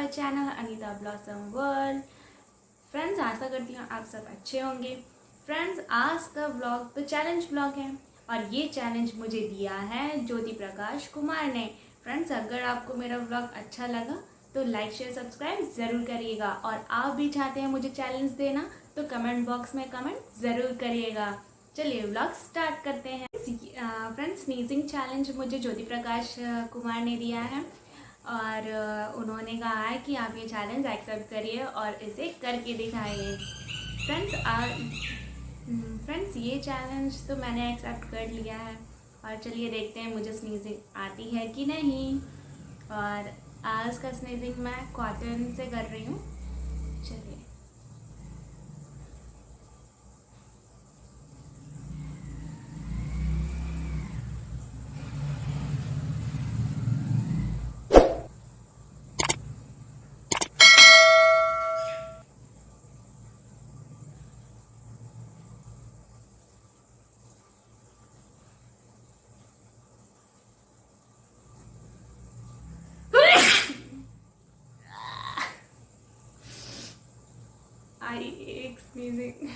My channel Anita blossom world. Friends, आशा करती हूँ आप सब अच्छे होंगे। फ्रेंड्स, आज का व्लॉग तो चैलेंज व्लॉग है और ये चैलेंज मुझे दिया है ज्योति प्रकाश कुमार ने। फ्रेंड्स, अगर आपको मेरा व्लॉग अच्छा लगा तो लाइक शेयर सब्सक्राइब ज़रूर करिएगा और आप भी चाहते हैं मुझे चैलेंज देना तो कमेंट बॉक्स में कमेंट ज़रूर करिएगा। चलिए व्लॉग स्टार्ट करते हैं। फ्रेंड्स, स्नीजिंग चैलेंज मुझे ज्योति प्रकाश कुमार ने दिया है और उन्होंने कहा है कि आप ये चैलेंज एक्सेप्ट करिए और इसे करके दिखाइए। फ्रेंड्स, ये चैलेंज तो मैंने एक्सेप्ट कर लिया है और चलिए देखते हैं मुझे स्नीजिंग आती है कि नहीं। और आज का स्नीजिंग मैं कॉटन से कर रही हूँ। चलिए आई एक स्नीजिंग।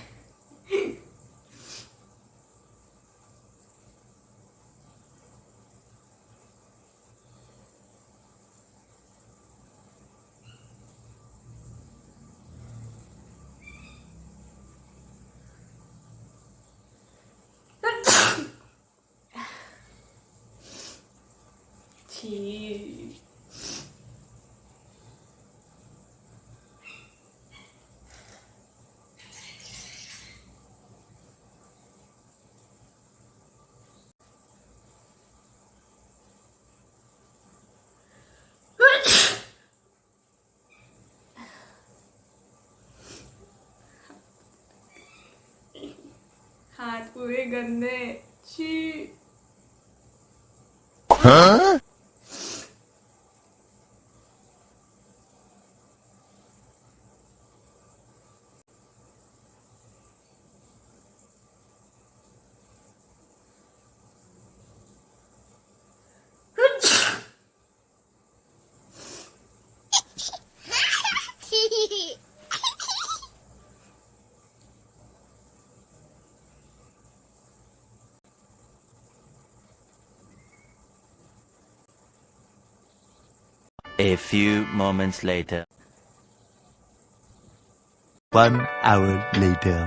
छी, हाथ पूरे गंदे। छी। Huh? A few moments later. 1 hour later.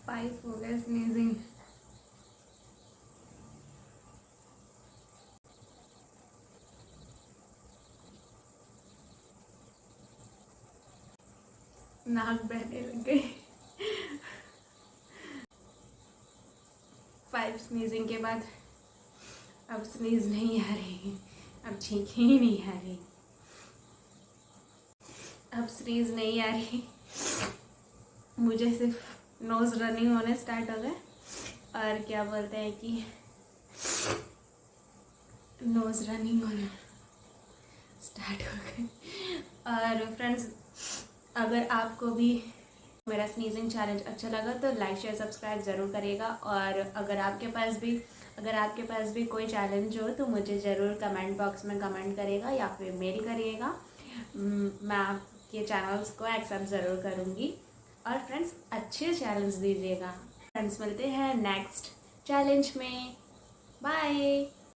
Five हो गए स्नीजिंग। नाक बहने लग गई। 5 स्नीजिंग के बाद अब स्नीज नहीं आ रही, अब छींक ही नहीं आ रही, अब स्नीज नहीं आ रही। मुझे सिर्फ नोज रनिंग होने स्टार्ट हो गए और क्या बोलते हैं कि नोज रनिंग होने स्टार्ट हो गए। और फ्रेंड्स, अगर आपको भी मेरा स्नीजिंग चैलेंज अच्छा लगा तो लाइक शेयर सब्सक्राइब ज़रूर करिएगा। और अगर आपके पास भी कोई चैलेंज हो तो मुझे ज़रूर कमेंट बॉक्स में कमेंट करिएगा या फिर मेल करिएगा। मैं आपके चैनल्स को एक्सेप्ट ज़रूर करूँगी। और फ्रेंड्स, अच्छे चैलेंज दीजिएगा। फ्रेंड्स, मिलते हैं नेक्स्ट चैलेंज में। बाय।